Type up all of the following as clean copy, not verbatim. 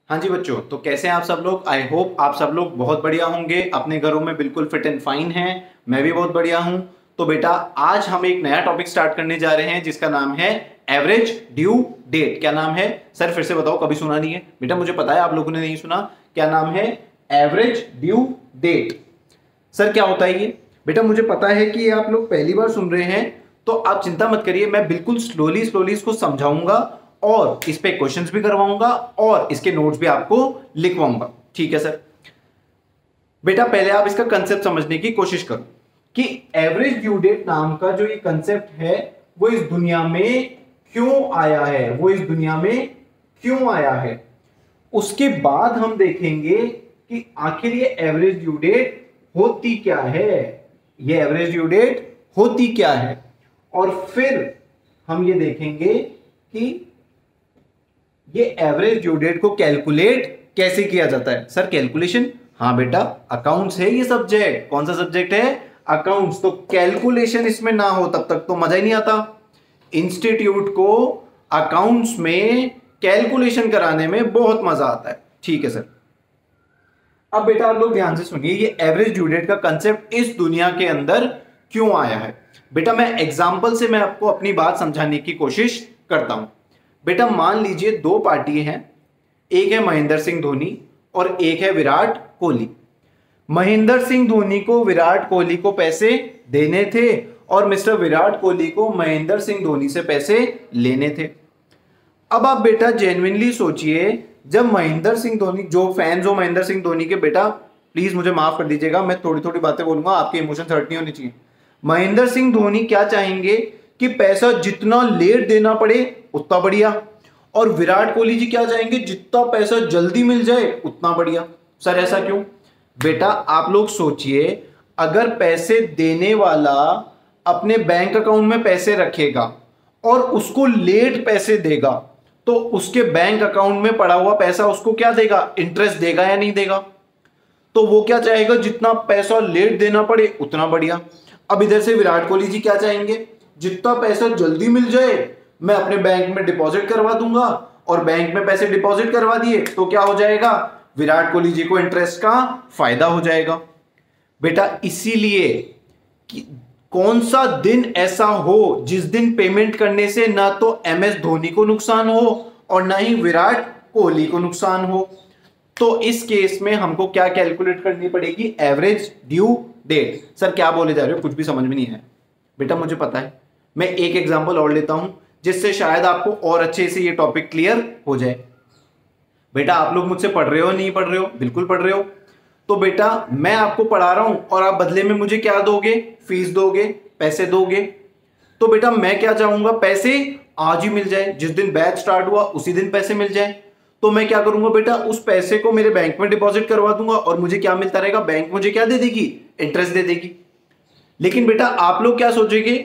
हाँ जी बच्चों, तो कैसे हैं आप सब लोग। आई होप आप सब लोग बहुत बढ़िया होंगे, अपने घरों में बिल्कुल फिट एंड फाइन हैं। मैं भी बहुत बढ़िया हूं। तो बेटा आज हम एक नया टॉपिक स्टार्ट करने जा रहे हैं जिसका नाम है एवरेज ड्यू डेट। क्या नाम है सर, फिर से बताओ, कभी सुना नहीं है बेटा, मुझे पता है आप लोगों ने नहीं सुना। क्या नाम है? Average due date. सर क्या होता है ये? बेटा मुझे पता है कि आप लोग पहली बार सुन रहे हैं, तो आप चिंता मत करिए, मैं बिल्कुल स्लोली स्लोली इसको समझाऊंगा और इस पे क्वेश्चंस भी करवाऊंगा और इसके नोट्स भी आपको लिखवाऊंगा। ठीक है सर। बेटा पहले आप इसका कंसेप्ट समझने की कोशिश करो कि एवरेज ड्यू डेट नाम का जो ये कंसेप्ट है वो इस दुनिया में क्यों आया है, वो इस दुनिया में क्यों आया है। उसके बाद हम देखेंगे कि आखिर ये एवरेज ड्यू डेट होती क्या है, ये एवरेज ड्यू डेट होती क्या है, और फिर हम ये देखेंगे कि ये एवरेज ड्यू डेट को कैलकुलेट कैसे किया जाता है। Sir calculation? हाँ बेटा, अकाउंट्स है ये सब्जेक्ट। कौन सा सब्जेक्ट है? अकाउंट्स। तो कैलकुलेशन इसमें ना हो तब तक तो मजा ही नहीं आता। इंस्टीट्यूट को अकाउंट्स में कैलकुलेशन कराने में बहुत मजा आता है। ठीक है सर। अब बेटा आप लोग ध्यान से सुनिए, ये एवरेज ड्यू डेट का कंसेप्ट इस दुनिया के अंदर क्यों आया है। बेटा मैं एग्जांपल से मैं आपको अपनी बात समझाने की कोशिश करता हूं। बेटा मान लीजिए दो पार्टी हैं, एक है महेंद्र सिंह धोनी और एक है विराट कोहली। महेंद्र सिंह धोनी को विराट कोहली को पैसे देने थे और मिस्टर विराट कोहली को महेंद्र सिंह धोनी से पैसे लेने थे। अब आप बेटा जेन्युइनली सोचिए, जब महेंद्र सिंह धोनी, जो फैंस हो महेंद्र सिंह धोनी के, बेटा प्लीज मुझे माफ कर दीजिएगा, मैं थोड़ी थोड़ी बातें बोलूंगा, आपके इमोशंस हर्ट नहीं होने चाहिए। महेंद्र सिंह धोनी क्या चाहेंगे कि पैसा जितना लेट देना पड़े उतना बढ़िया, और विराट कोहली जी क्या चाहेंगे, जितना पैसा जल्दी मिल जाए उतना बढ़िया। सर ऐसा क्यों? बेटा आप लोग सोचिए, अगर पैसे देने वाला अपने बैंक अकाउंट में पैसे रखेगा और उसको लेट पैसे देगा, तो उसके बैंक अकाउंट में पड़ा हुआ पैसा उसको क्या देगा? इंटरेस्ट देगा या नहीं देगा? तो वो क्या चाहेगा, जितना पैसा लेट देना पड़े उतना बढ़िया। अब इधर से विराट कोहली जी क्या चाहेंगे, जितना पैसा जल्दी मिल जाए मैं अपने बैंक में डिपॉजिट करवा दूंगा, और बैंक में पैसे डिपॉजिट करवा दिए तो क्या हो जाएगा, विराट कोहली जी को इंटरेस्ट का फायदा हो जाएगा। बेटा इसीलिए कि कौन सा दिन ऐसा हो जिस दिन पेमेंट करने से ना तो एमएस धोनी को नुकसान हो और ना ही विराट कोहली को नुकसान हो। तो इस केस में हमको क्या कैलकुलेट करनी पड़ेगी? Average due date. सर क्या बोले जा रहे हो, कुछ भी समझ में नहीं है। बेटा मुझे पता है, मैं एक एग्जांपल और लेता हूं जिससे शायद आपको और अच्छे से ये टॉपिक क्लियर हो जाए। बेटा आप लोग मुझसे पढ़ रहे हो नहीं पढ़ रहे हो? बिल्कुल पढ़ रहे हो। तो बेटा मैं आपको पढ़ा रहा हूं और आप बदले में मुझे क्या दोगे? फीस दोगे, पैसे दोगे। तो बेटा मैं क्या चाहूंगा, पैसे आज ही मिल जाए, जिस दिन बैच स्टार्ट हुआ उसी दिन पैसे मिल जाए। तो मैं क्या करूंगा बेटा, उस पैसे को मेरे बैंक में डिपॉजिट करवा दूंगा और मुझे क्या मिलता रहेगा, बैंक मुझे क्या दे देगी? इंटरेस्ट दे देगी। लेकिन बेटा आप लोग क्या सोचेंगे,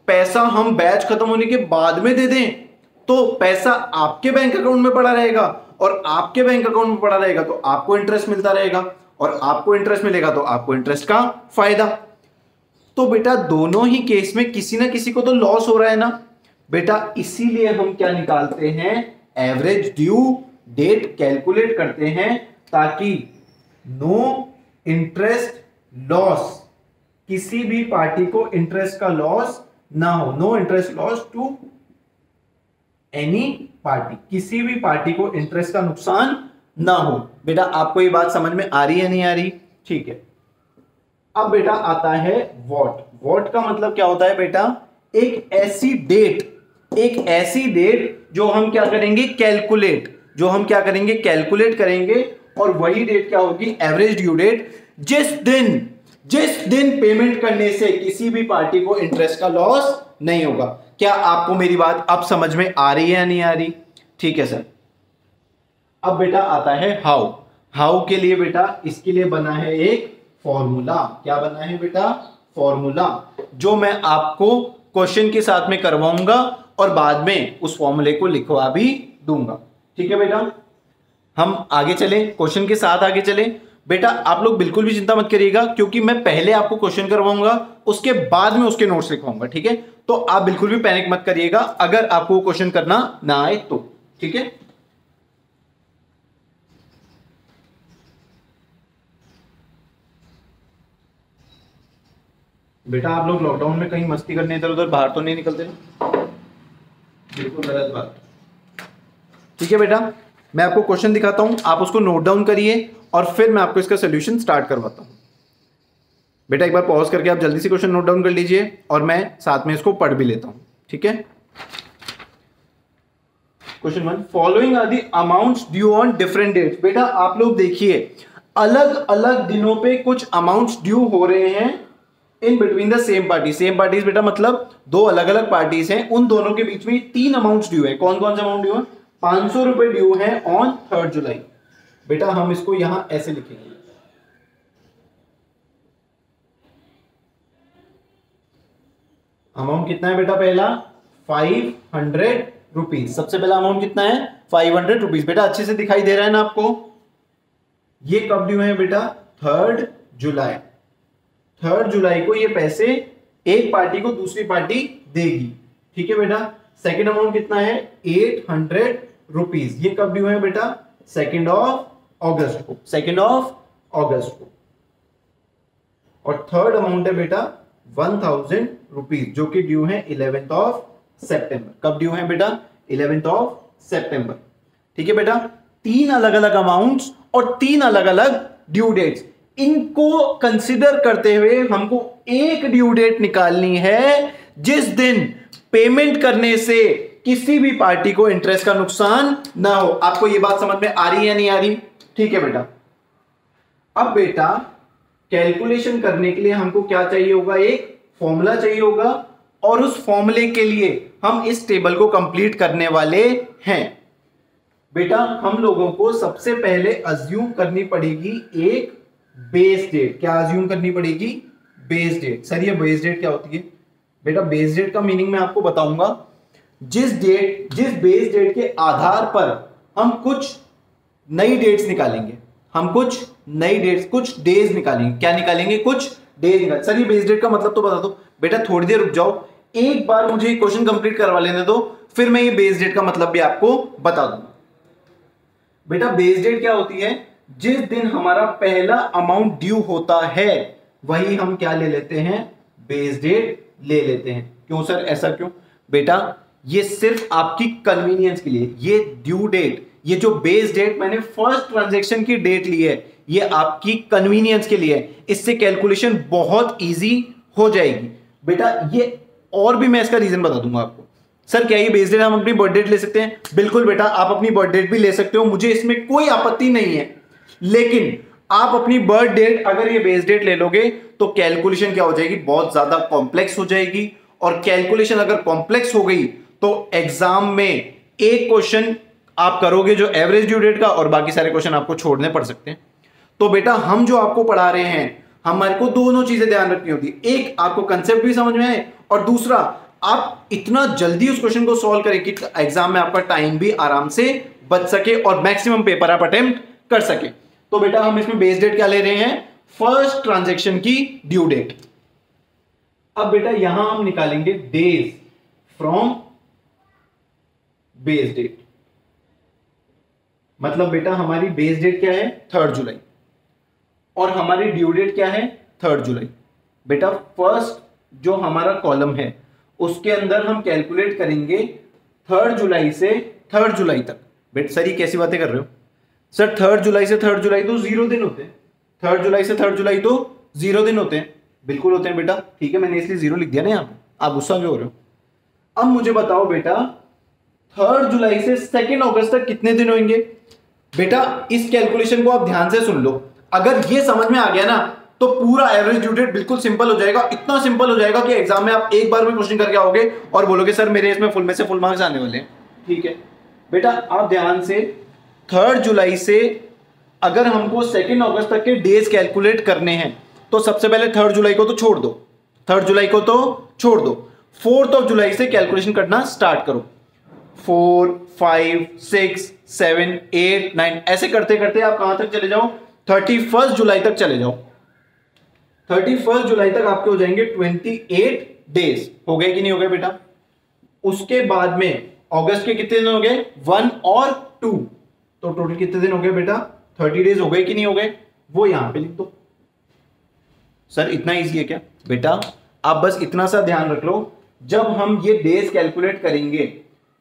पैसा हम बैच खत्म होने के बाद में दे दें तो पैसा आपके बैंक अकाउंट में पड़ा रहेगा, और आपके बैंक अकाउंट में पड़ा रहेगा तो आपको इंटरेस्ट मिलता रहेगा, और आपको इंटरेस्ट मिलेगा तो आपको इंटरेस्ट का फायदा। तो बेटा दोनों ही केस में किसी ना किसी को तो लॉस हो रहा है ना। बेटा इसीलिए हम क्या निकालते हैं, एवरेज ड्यू डेट कैलकुलेट करते हैं, ताकि नो इंटरेस्ट लॉस, किसी भी पार्टी को इंटरेस्ट का लॉस ना हो। No interest loss to any party, किसी भी पार्टी को इंटरेस्ट का नुकसान ना हो। बेटा आपको ये बात समझ में आ रही है नहीं आ रही? ठीक है। अब बेटा आता है वॉट। वॉट का मतलब क्या होता है बेटा, एक ऐसी डेट, एक ऐसी डेट जो हम क्या करेंगे, कैलकुलेट, जो हम क्या करेंगे, कैलकुलेट करेंगे, और वही डेट क्या होगी, एवरेज ड्यू डेट, जिस दिन पेमेंट करने से किसी भी पार्टी को इंटरेस्ट का लॉस नहीं होगा। क्या आपको मेरी बात अब समझ में आ रही है या नहीं आ रही? ठीक है सर। अब बेटा आता है हाउ। हाउ के लिए बेटा इसके लिए बना है एक फॉर्मूला। क्या बना है बेटा? फॉर्मूला, जो मैं आपको क्वेश्चन के साथ में करवाऊंगा और बाद में उस फॉर्मूले को लिखवा भी दूंगा। ठीक है बेटा, हम आगे चलें, क्वेश्चन के साथ आगे चलें। बेटा आप लोग बिल्कुल भी चिंता मत करिएगा, क्योंकि मैं पहले आपको क्वेश्चन करवाऊंगा, उसके बाद में उसके नोट्स लिखवाऊंगा। ठीक है, तो आप बिल्कुल भी पैनिक मत करिएगा अगर आपको क्वेश्चन करना ना आए तो। ठीक है, बेटा आप लोग लॉकडाउन में कहीं मस्ती करने इधर उधर बाहर तो नहीं निकलते ना? बिल्कुल गलत बात। ठीक है बेटा, मैं आपको क्वेश्चन दिखाता हूं, आप उसको नोट डाउन करिए और फिर मैं आपको इसका सोल्यूशन स्टार्ट करवाता हूं। बेटा एक बार पॉज करके आप जल्दी से क्वेश्चन नोट डाउन कर लीजिए और मैं साथ में इसको पढ़ भी लेता हूं। ठीक है, question 1, following are the amounts due on different dates. बेटा आप लोग देखिए, अलग अलग दिनों पे कुछ अमाउंट्स ड्यू हो रहे हैं in between the same party. Same parties बेटा मतलब दो अलग अलग पार्टीज हैं, उन दोनों के बीच में 3 अमाउंट्स ड्यू है। कौन कौन से अमाउंट ड्यू है? 500 रुपए ड्यू है ऑन 3 जुलाई। बेटा हम इसको यहां ऐसे लिखेंगे, अमाउंट कितना है बेटा? पहला 500 रुपीज। सबसे पहला अमाउंट कितना है? 500 रुपीज। बेटा अच्छे से दिखाई दे रहा है ना आपको? ये कब ड्यू है बेटा? 3 जुलाई। 3 जुलाई को ये पैसे एक पार्टी को दूसरी पार्टी देगी। ठीक है बेटा, सेकंड अमाउंट कितना है? 800 रुपीज। ये कब ड्यू है बेटा? 2 अगस्त को। 2 अगस्त को। और थर्ड अमाउंट है बेटा 1000 रुपीज, जो कि ड्यू है 11 सितंबर। कब ड्यू है बेटा? 11 सितंबर। ठीक है बेटा, 3 अलग अलग अमाउंट्स और 3 अलग अलग ड्यू डेट्स, इनको कंसिडर करते हुए हमको एक ड्यू डेट निकालनी है जिस दिन पेमेंट करने से किसी भी पार्टी को इंटरेस्ट का नुकसान ना हो। आपको यह बात समझ में आ रही है या नहीं आ रही? ठीक है बेटा, अब बेटा कैलकुलेशन करने के लिए हमको क्या चाहिए होगा? एक फॉर्मूला चाहिए होगा, और उस फॉर्मूले के लिए हम इस टेबल को कंप्लीट करने वाले हैं। बेटा हम लोगों को सबसे पहले अज्यूम करनी पड़ेगी एक बेस डेट। क्या अज्यूम करनी पड़ेगी? Base date. सर ये बेस डेट क्या होती है? बेटा बेस डेट का मीनिंग मैं आपको बताऊंगा। जिस बेस डेट के आधार पर हम कुछ नई डेट्स निकालेंगे, हम कुछ नई डेट्स, कुछ डेज निकालेंगे। क्या निकालेंगे? कुछ डेज निकाल। सर ये बेस डेट का मतलब तो बता दो। बेटा थोड़ी देर रुक जाओ, एक बार मुझे क्वेश्चन कंप्लीट करवा लेने दो, फिर मैं ये बेस डेट का मतलब भी आपको बता दूंगा। बेटा बेस डेट क्या होती है? जिस दिन हमारा पहला अमाउंट ड्यू होता है वही हम क्या ले लेते हैं? बेस डेट ले लेते हैं। क्यों सर, ऐसा क्यों? बेटा ये सिर्फ आपकी कन्वीनियंस के लिए, ये ड्यू डेट, ये जो बेस डेट मैंने फर्स्ट ट्रांजैक्शन की डेट ली है, ये आपकी कन्वीनियंस के लिए है। इससे कैलकुलेशन बहुत इजी हो जाएगी। बेटा ये और भी मैं इसका रीजन बता दूंगा आपको। सर क्या ये बेस डेट हम अपनी बर्थ डेट ले सकते हैं? बिल्कुल बेटा, आप अपनी बर्थ डेट भी ले सकते हो, मुझे इसमें कोई आपत्ति नहीं है। लेकिन आप अपनी बर्थ डेट अगर ये बेस डेट ले लोगे तो कैलकुलेशन क्या हो जाएगी? बहुत ज्यादा कॉम्प्लेक्स हो जाएगी। और कैलकुलेशन अगर कॉम्प्लेक्स हो गई तो एग्जाम में एक क्वेश्चन आप करोगे जो एवरेज ड्यू डेट का, और बाकी सारे क्वेश्चन आपको छोड़ने पड़ सकते हैं। तो बेटा हम जो आपको पढ़ा रहे हैं, हमारे को दोनों चीजें ध्यान रखनी होती है। एक, आपको कंसेप्ट भी समझ में आए, और दूसरा आप इतना जल्दी उस क्वेश्चन को सॉल्व करें कि एग्जाम में आपका टाइम भी आराम से बच सके और मैक्सिमम पेपर आप अटेम्प्ट कर सके। तो बेटा हम इसमें बेस डेट क्या ले रहे हैं? फर्स्ट ट्रांजैक्शन की ड्यू डेट। अब बेटा यहां हम निकालेंगे डेज फ्रॉम बेस डेट। मतलब बेटा हमारी बेस डेट क्या है? 3 जुलाई, और हमारी ड्यू डेट क्या है? 3 जुलाई। बेटा फर्स्ट जो हमारा कॉलम है उसके अंदर हम कैलकुलेट करेंगे 3 जुलाई से 3 जुलाई तक। बेटा सर ये कैसी बातें कर रहे हो? सर 3 जुलाई से 3 जुलाई तो 0 दिन होते हैं। 3 जुलाई से 3 जुलाई तो 0 दिन होते हैं। बिल्कुल होते हैं बेटा, ठीक है, मैंने इसलिए 0 लिख दिया ना यहाँ पे। आप गुस्सा क्यों हो रहे हो? अब मुझे बताओ बेटा 3 जुलाई से 2 अगस्त तक कितने दिन होंगे? बेटा इस कैलकुलेशन को आप ध्यान से सुन लो। अगर ये समझ में आ गया ना तो पूरा एवरेज ड्यू डेट बिल्कुल सिंपल हो जाएगा। इतना सिंपल हो जाएगा कि एग्जाम में आप एक बार में क्वेश्चन करके आओगे और बोलोगे सर मेरे इसमें फुल में से फुल मार्क्स आने वाले हैं। ठीक है बेटा, आप ध्यान से 3 जुलाई से अगर हमको 2 अगस्त तक के डेज कैलकुलेट करने हैं तो सबसे पहले 3 जुलाई को तो छोड़ दो, 3 जुलाई को तो छोड़ दो, 4 जुलाई से कैलकुलेशन करना स्टार्ट करो। 4, 5, 6, 7, 8, 9 ऐसे करते करते आप कहां तक चले जाओ? 31 जुलाई तक चले जाओ। 31 जुलाई तक आपके हो जाएंगे 28 डेज। हो गए कि नहीं हो गए बेटा? उसके बाद में अगस्त के कितने दिन हो गए? 1 और 2, तो टोटल कितने दिन हो गए बेटा? 30 डेज हो गए कि नहीं हो गए? वो यहां पे लिख दो। सर इतना इजी है क्या? बेटा आप बस इतना सा ध्यान रख लो, जब हम ये डेज कैलकुलेट करेंगे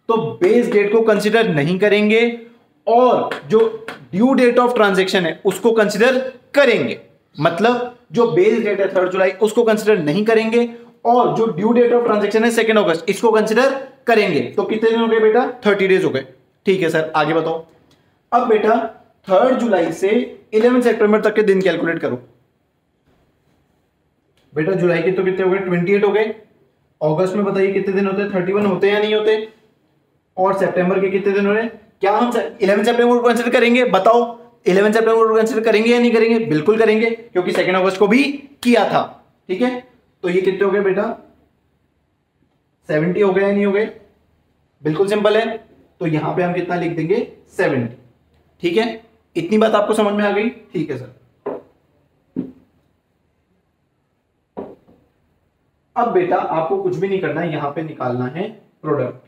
तो बेस डेट को कंसिडर नहीं करेंगे और जो ड्यू डेट ऑफ ट्रांजैक्शन है उसको कंसिडर करेंगे। मतलब जो बेस डेट है 3 जुलाई उसको कंसिडर नहीं करेंगे और जो ड्यू डेट ऑफ ट्रांजैक्शन है 2 अगस्त इसको कंसिडर करेंगे। तो कितने दिन हो गए बेटा? 30 डेज हो गए। ठीक है सर, आगे बताओ। अब बेटा 3 जुलाई से 11 सितंबर तक के दिन कैलकुलेट करो। बेटा जुलाई के तो कितने हो गए? 28 हो गए। अगस्त में बताइए कितने दिन होते हैं? 31 होते हैं या नहीं होते? और सितंबर के कितने दिन हो रहे हैं? क्या हम 11 सितंबर को कंसिडर करेंगे? बताओ 11 सितंबर को कंसिडर करेंगे या नहीं करेंगे? बिल्कुल करेंगे, क्योंकि 2 अगस्त को भी किया था। ठीक है, तो ये कितने हो गए बेटा? 70 हो गए या नहीं हो गए? बिल्कुल सिंपल है, तो यहां पे हम कितना लिख देंगे? 70। ठीक है, इतनी बात आपको समझ में आ गई? ठीक है सर। अब बेटा आपको कुछ भी नहीं करना है, यहां पे निकालना है प्रोडक्ट।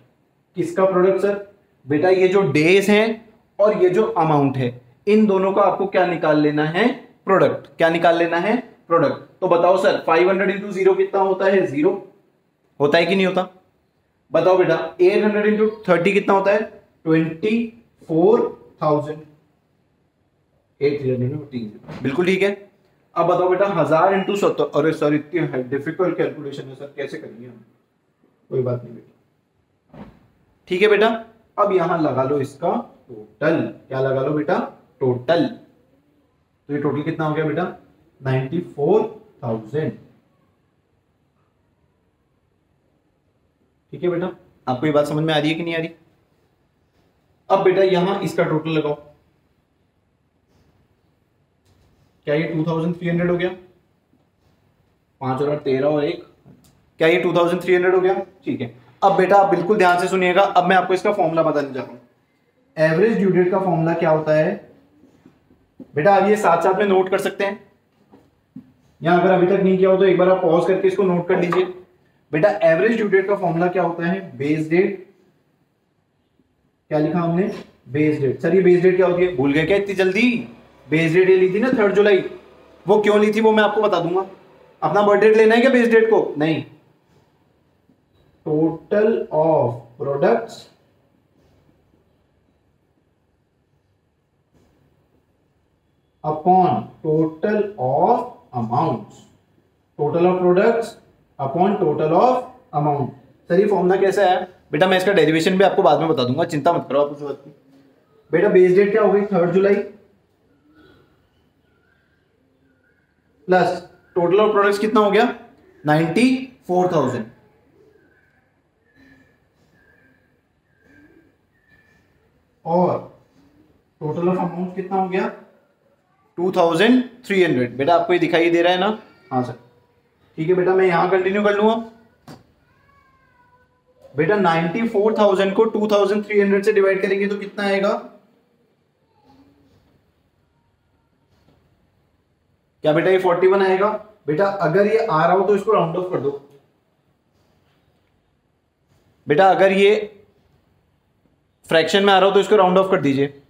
किसका प्रोडक्ट सर? बेटा ये जो डेज हैं और ये जो अमाउंट है, इन दोनों का आपको क्या निकाल लेना है? प्रोडक्ट। क्या निकाल लेना है? प्रोडक्ट। तो बताओ सर 500 इंटू 0 कितना होता है? 0 होता है कि नहीं होता? बताओ बेटा 800 इंटू 30 कितना होता है? 24,000। 8,300। बिल्कुल ठीक है। अब बताओ बेटा 1000 इंटू 70। अरे सर इतनी डिफिकल्ट कैलकुलेशन है सर, कैसे करेंगे हम? कोई बात नहीं बेटा, ठीक है बेटा। अब यहां लगा लो इसका टोटल। क्या लगा लो बेटा? टोटल। तो ये टोटल कितना हो गया बेटा? 94,000। ठीक है बेटा, आपको ये बात समझ में आ रही है कि नहीं आ रही? अब बेटा यहां इसका टोटल लगाओ। क्या ये 2300 हो गया? 5 और 13 और 1, क्या ये 2300 हो गया? ठीक है। अब बेटा आप बिल्कुल ध्यान से सुनिएगा, अब मैं आपको इसका फॉर्मूला बताने जा रहा हूं। एवरेज ड्यू डेट का फॉर्मूला क्या होता है बेटा? अब ये साथ साथ में नोट कर सकते हैं, या अगर अभी तक नहीं किया हो तो एक बार आप पॉज करके इसको नोट कर लीजिए। बेटा एवरेज ड्यू डेट का फॉर्मूला क्या होता है? Base date. क्या लिखा हमने? Base date. सर ये बेस डेट क्या होती है? भूल गए क्या इतनी जल्दी? बेस डेट ये ली थी ना 3 जुलाई। वो क्यों ली थी वो मैं आपको बता दूंगा। अपना बर्थ डेट लेना है क्या बेस डेट को? नहीं। Total of products upon total of amounts. Total of products upon total of amount. Sir ये फॉर्मूला कैसा है? बेटा मैं इसका डेरिवेशन भी आपको बाद में बता दूंगा, चिंता मत करो आप उस बात की। बेटा बेस डेट क्या हो गई? 3 जुलाई प्लस टोटल ऑफ प्रोडक्ट्स कितना हो गया? 94,000। और टोटल ऑफ अमाउंट कितना हो गया? 2300। बेटा आपको ये दिखाई दे रहा है ना? हाँ सर। ठीक है बेटा, मैं यहां कंटिन्यू कर लूंगा। बेटा 94,000 को 2300 से डिवाइड करेंगे तो कितना आएगा? क्या बेटा ये 41 आएगा? बेटा अगर ये आ रहा हो तो इसको राउंड ऑफ कर दो। बेटा अगर ये फ्रैक्शन में आ रहा हो तो इसको राउंड ऑफ कर दीजिए।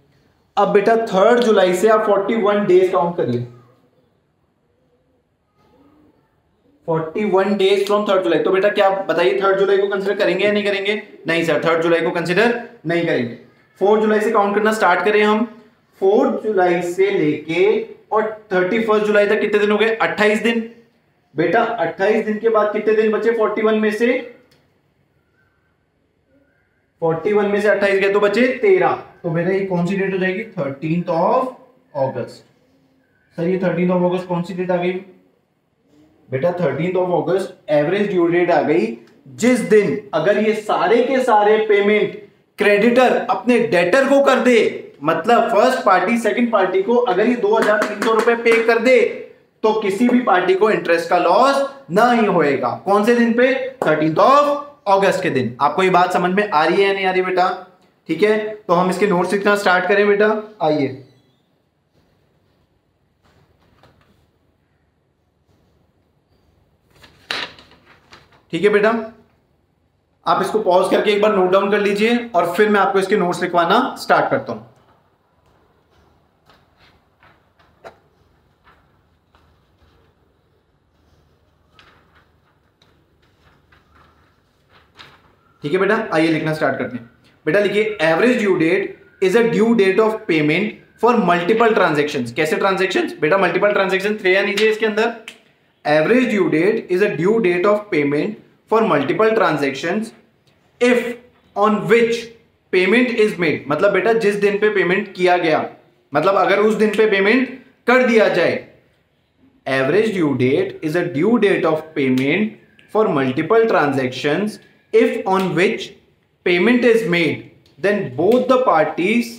अब बेटा 3 जुलाई से आप 41 डेज काउंट करिए। 41 डेज फ्रॉम 3 जुलाई। तो बेटा क्या बताइए 3 जुलाई को कंसिडर करेंगे या नहीं करेंगे? नहीं सर, 3 जुलाई को कंसिडर नहीं करेंगे। 4 जुलाई से काउंट करना स्टार्ट करें हम। 4 जुलाई से लेके और 31 जुलाई तक कितने दिन हो गए? 28 दिन। बेटा 28 दिन के बाद कितने दिन बचे 41 में से? 41 में से 28 गए तो बचे 13। तो बेटा ये कौन सी डेट हो जाएगी? 13th of August. सर ये 13th ऑफ अगस्त कौन सी डेट आ गई? बेटा 13th of August average due date आ गई, जिस दिन अगर ये सारे के सारे पेमेंट क्रेडिटर अपने डेटर को कर दे, मतलब फर्स्ट पार्टी सेकंड पार्टी को अगर ये 2,300 रुपए पे कर दे तो किसी भी पार्टी को इंटरेस्ट का लॉस नहीं होएगा। कौन से दिन पे? 13th ऑफ अगस्त के दिन। आपको ये बात समझ में आ रही है या नहीं आ रही बेटा? ठीक है, तो हम इसके नोट्स लिखना स्टार्ट करें बेटा। आइए, ठीक है बेटा, आप इसको पॉज करके एक बार नोट डाउन कर लीजिए और फिर मैं आपको इसके नोट्स लिखवाना स्टार्ट करता हूं। ठीक है बेटा, आइए लिखना स्टार्ट करते हैं। बेटा लिखिए average due date is a due date of payment for multiple transactions. कैसे ट्रांजेक्शंस बेटा? मल्टीपल ट्रांजेक्शन थे या नहीं थे इसके अंदर? Average due date is a due date of payment for multiple transactions if on which payment is made. मतलब बेटा जिस दिन पे पेमेंट किया गया, मतलब अगर उस दिन पे पेमेंट कर दिया जाए। Average due date is a due date of payment for multiple transactions if on which payment is made, then both the parties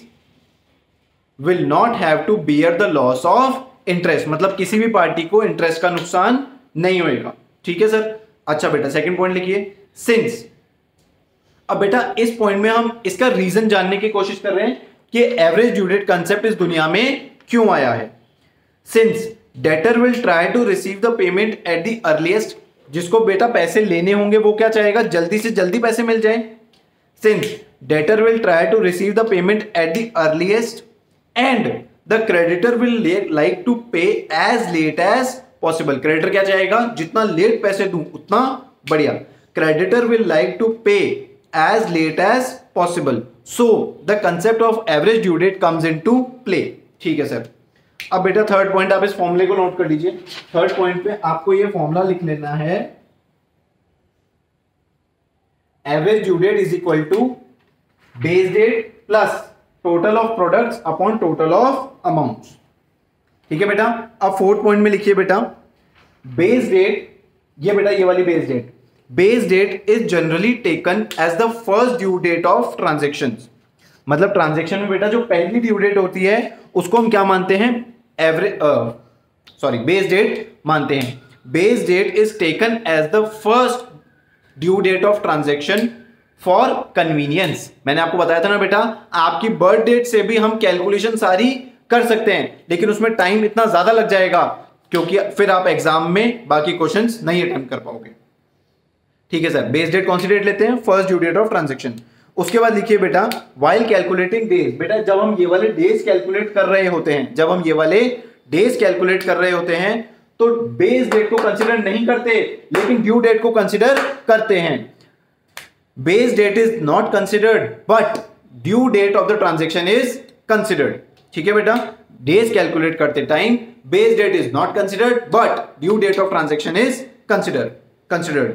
will not have to bear the loss of interest। मतलब किसी भी party को interest का नुकसान नहीं होएगा। ठीक है सर। अच्छा बेटा सेकंड पॉइंट लिखिए सिंस। अब बेटा इस पॉइंट में हम इसका रीजन जानने की कोशिश कर रहे हैं कि एवरेज ड्यू डेट कंसेप्ट इस दुनिया में क्यों आया है। Since debtor will try to receive the payment at the earliest, जिसको बेटा पैसे लेने होंगे वो क्या चाहेगा? जल्दी से जल्दी पैसे मिल जाए। Since debtor will try to receive the payment at the earliest and the creditor will like to pay as late as possible. Creditor क्या चाहेगा? जितना लेट पैसे दूं उतना बढ़िया। Creditor will like to pay as late as possible, so the concept of average due date comes into play. ठीक है sir. अब बेटा थर्ड पॉइंट आप इस फॉर्मूले को नोट कर लीजिए। थर्ड पॉइंट पे आपको ये फॉर्मूला लिख लेना है, average due date is equal to base date plus total of products upon total of amounts. ठीक है बेटा। अब फोर्थ पॉइंट में लिखिए बेटा बेस डेट, ये बेटा ये वाली base date, base date is generally taken as the first due date of transactions. मतलब ट्रांजेक्शन में बेटा जो पहली ड्यू डेट होती है उसको हम क्या मानते हैं? बेस डेट मानते हैं। Base date is taken as the first due date of transaction for convenience. मैंने आपको बताया था ना बेटा, आपकी बर्थ डेट से भी हम कैलकुलेशन सारी कर सकते हैं, लेकिन उसमें टाइम इतना ज्यादा लग जाएगा क्योंकि फिर आप एग्जाम में बाकी क्वेश्चंस नहीं अटेम्प्ट कर पाओगे। ठीक है सर। बेस डेट कौन सी डेट लेते हैं? First due date of transaction. उसके बाद लिखिए बेटा वाइल कैलकुलेटिंग डेज। बेटा जब हम ये वाले डेज कैलकुलेट कर रहे होते हैं, जब हम ये वाले डेज कैलकुलेट कर रहे होते हैं तो बेस डेट को कंसीडर नहीं करते, लेकिन ड्यू डेट को कंसीडर करते हैं। Base date is not considered but due date of the transaction is considered. ठीक है बेटा। डेज कैलकुलेट करते time base date is not considered but due date of transaction is considered.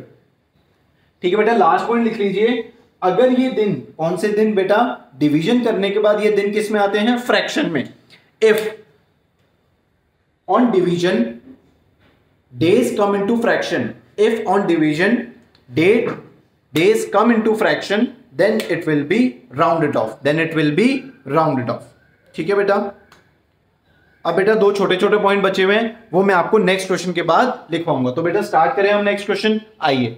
ठीक है बेटा। लास्ट पॉइंट लिख लीजिए, अगर ये दिन, कौन से दिन बेटा? डिवीजन करने के बाद ये दिन किस में आते हैं? फ्रैक्शन में। If on division days come into fraction, if on division days come into fraction then it will be rounded off. ठीक है बेटा। अब बेटा दो छोटे छोटे पॉइंट बचे हुए हैं, वो मैं आपको नेक्स्ट क्वेश्चन के बाद लिखवाऊंगा। तो बेटा स्टार्ट करें हम नेक्स्ट क्वेश्चन। आइए